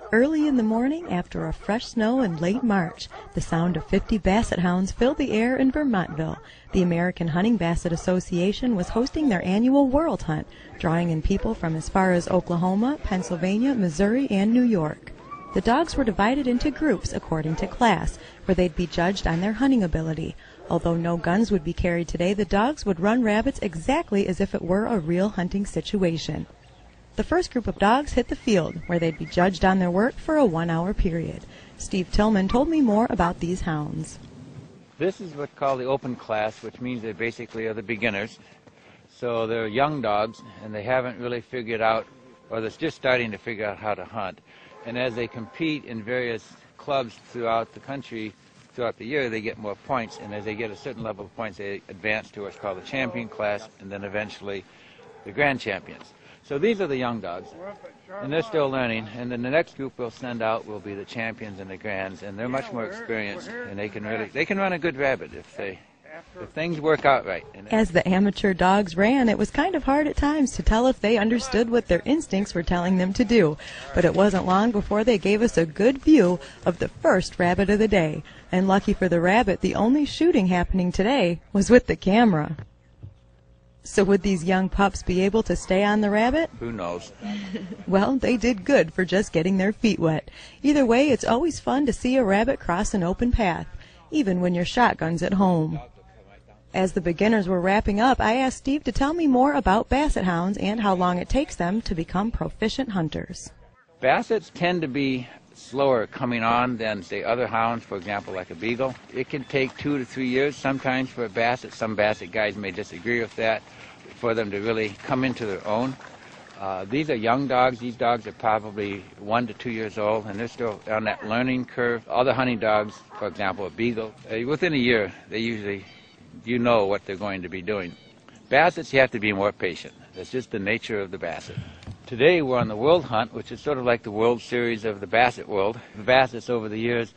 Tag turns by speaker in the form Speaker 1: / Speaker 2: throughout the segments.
Speaker 1: Early in the morning, after a fresh snow in late March, the sound of 50 Basset Hounds filled the air in Vermontville. The American Hunting Basset Association was hosting their annual World Hunt, drawing in people from as far as Oklahoma, Pennsylvania, Missouri, and New York. The dogs were divided into groups according to class, where they'd be judged on their hunting ability. Although no guns would be carried today, the dogs would run rabbits exactly as if it were a real hunting situation. The first group of dogs hit the field, where they'd be judged on their work for a 1-hour period. Steve Tillman told me more about these hounds.
Speaker 2: This is what's called the open class, which means they basically are the beginners. So they're young dogs, and they haven't really figured out, or they're just starting to figure out how to hunt. And as they compete in various clubs throughout the country, throughout the year, they get more points. And as they get a certain level of points, they advance to what's called the champion class, and then eventually the grand champions. So these are the young dogs, and they're still learning. And then the next group we'll send out will be the champions and the grands, and they're much more experienced, and they can run a good rabbit if things work out right.
Speaker 1: As the amateur dogs ran, it was kind of hard at times to tell if they understood what their instincts were telling them to do. But it wasn't long before they gave us a good view of the first rabbit of the day. And lucky for the rabbit, the only shooting happening today was with the camera. So would these young pups be able to stay on the rabbit?
Speaker 2: Who knows?
Speaker 1: Well, they did good for just getting their feet wet. Either way, it's always fun to see a rabbit cross an open path, even when your shotgun's at home. As the beginners were wrapping up, I asked Steve to tell me more about Basset Hounds and how long it takes them to become proficient hunters.
Speaker 2: Bassets tend to be slower coming on than, say, other hounds, for example, like a beagle. It can take 2 to 3 years sometimes for a basset. Some basset guys may disagree with that, for them to really come into their own. These are young dogs. These dogs are probably 1 to 2 years old, and they're still on that learning curve. Other hunting dogs, for example, a beagle, within a year, they usually, you know what they're going to be doing. Bassets, you have to be more patient. That's just the nature of the basset. Today we're on the World Hunt, which is sort of like the World Series of the basset world. The bassets over the years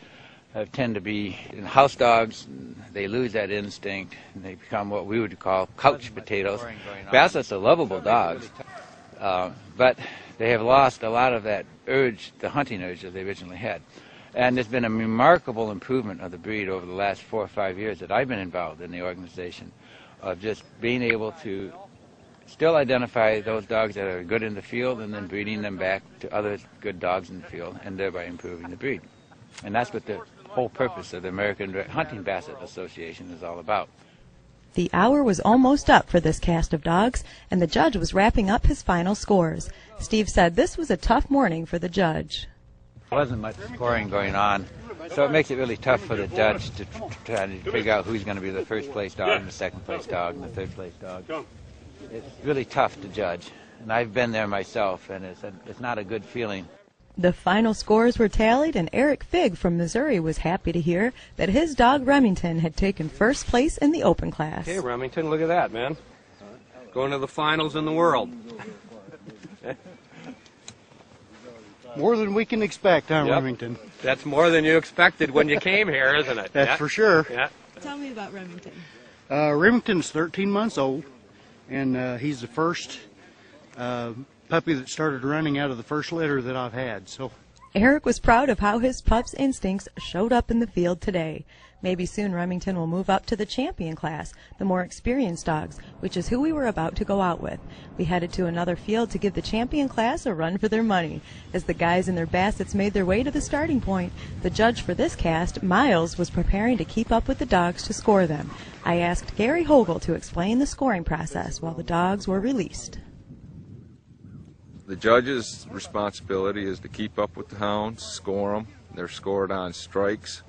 Speaker 2: tend to be house dogs. They lose that instinct, and they become what we would call couch potatoes. Bassets are lovable dogs, but they have lost a lot of that urge, the hunting urge that they originally had. And there's been a remarkable improvement of the breed over the last 4 or 5 years that I've been involved in the organization, of just being able to still identify those dogs that are good in the field and then breeding them back to other good dogs in the field, and thereby improving the breed. And that's what the whole purpose of the American Hunting Basset Association is all about.
Speaker 1: The hour was almost up for this cast of dogs, and the judge was wrapping up his final scores. Steve said this was a tough morning for the judge.
Speaker 2: There wasn't much scoring going on, so it makes it really tough for the judge to try to figure out who's going to be the first place dog and the second place dog and the third place dog. It's really tough to judge, and I've been there myself, and it's not a good feeling.
Speaker 1: The final scores were tallied, and Eric Figg from Missouri was happy to hear that his dog Remington had taken first place in the open class.
Speaker 3: Hey, Remington, look at that, man. Going to the finals in the world.
Speaker 4: More than we can expect, huh,
Speaker 3: Yep.
Speaker 4: Remington?
Speaker 3: That's more than you expected when you came here, isn't it?
Speaker 4: That's for sure.
Speaker 3: Yeah.
Speaker 1: Tell me about Remington.
Speaker 4: Remington's 13 months old, and he's the first puppy that started running out of the first litter that I've had. So
Speaker 1: Eric was proud of how his pup's instincts showed up in the field today. Maybe soon Remington will move up to the champion class, the more experienced dogs, which is who we were about to go out with. We headed to another field to give the champion class a run for their money. As the guys and their bassets made their way to the starting point, the judge for this cast, Miles, was preparing to keep up with the dogs to score them. I asked Gary Hogle to explain the scoring process while the dogs were released.
Speaker 5: The judge's responsibility is to keep up with the hounds, score them. They're scored on strikes,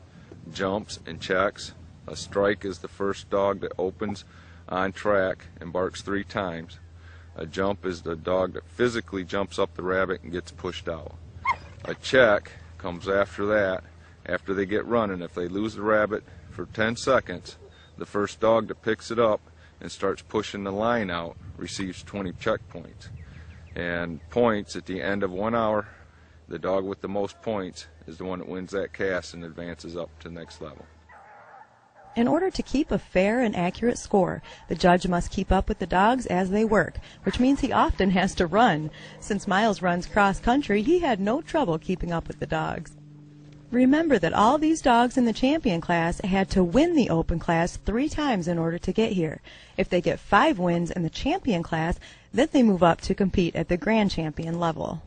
Speaker 5: jumps, and checks. A strike is the first dog that opens on track and barks 3 times. A jump is the dog that physically jumps up the rabbit and gets pushed out. A check comes after that, after they get running. If they lose the rabbit for 10 seconds, the first dog that picks it up and starts pushing the line out receives 20 check points. and points at the end of 1 hour. The dog with the most points is the one that wins that cast and advances up to the next level.
Speaker 1: In order to keep a fair and accurate score, the judge must keep up with the dogs as they work, which means he often has to run. Since Miles runs cross-country, he had no trouble keeping up with the dogs. Remember that all these dogs in the champion class had to win the open class 3 times in order to get here. If they get 5 wins in the champion class, then they move up to compete at the grand champion level.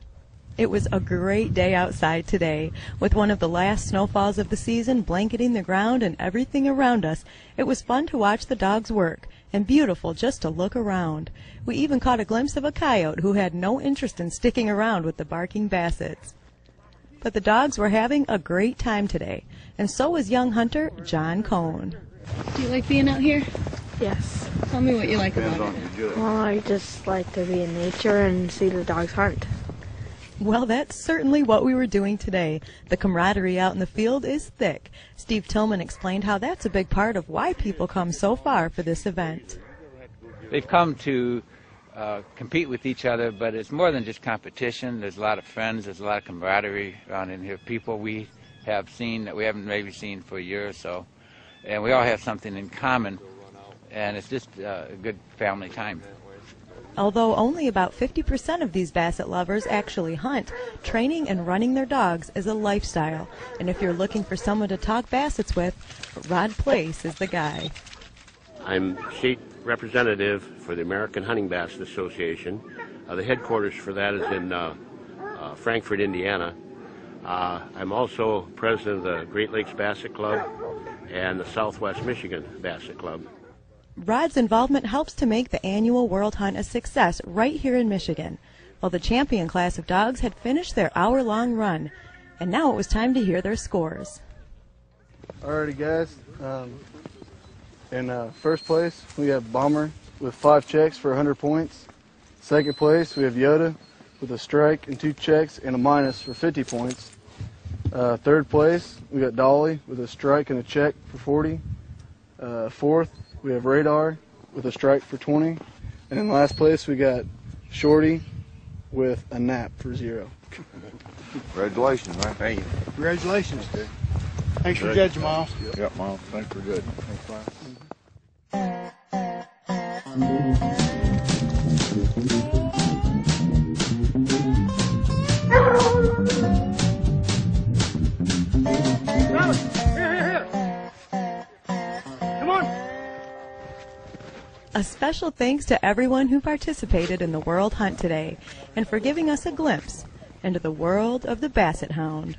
Speaker 1: It was a great day outside today. With one of the last snowfalls of the season blanketing the ground and everything around us, it was fun to watch the dogs work, and beautiful just to look around. We even caught a glimpse of a coyote who had no interest in sticking around with the barking Bassets. But the dogs were having a great time today, and so was young hunter John Cohn.
Speaker 6: Do you like being out here?
Speaker 7: Yes.
Speaker 6: Tell me what you like about it.
Speaker 7: Well, I just like to be in nature and see the dogs hunt.
Speaker 1: Well, that's certainly what we were doing today. The camaraderie out in the field is thick. Steve Tillman explained how that's a big part of why people come so far for this event.
Speaker 2: They've come to compete with each other, but it's more than just competition. There's a lot of friends, there's a lot of camaraderie around in here. People we have seen that we haven't maybe seen for a year or so, and we all have something in common, and it's just a good family time.
Speaker 1: Although only about 50% of these Basset lovers actually hunt, training and running their dogs is a lifestyle. And if you're looking for someone to talk Bassets with, Rod Place is the guy.
Speaker 8: I'm state representative for the American Hunting Basset Association. The headquarters for that is in Frankfort, Indiana. I'm also president of the Great Lakes Basset Club and the Southwest Michigan Basset Club.
Speaker 1: Rod's involvement helps to make the annual World Hunt a success right here in Michigan. Well, the champion class of dogs had finished their hour-long run, and now it was time to hear their scores.
Speaker 9: Alrighty, guys. In first place, we have Bomber with 5 checks for 100 points. Second place, we have Yoda with a strike and 2 checks and a minus for 50 points. Third place, we got Dolly with a strike and a check for 40. Fourth, we have Radar with a strike for 20. And in last place, we got Shorty with a nap for 0.
Speaker 10: Congratulations, man.
Speaker 4: Thank you. Congratulations. Thanks for judging, Miles.
Speaker 10: Yep, Miles. Thanks for good. Thanks, Miles.
Speaker 1: A special thanks to everyone who participated in the World Hunt today and for giving us a glimpse into the world of the Basset Hound.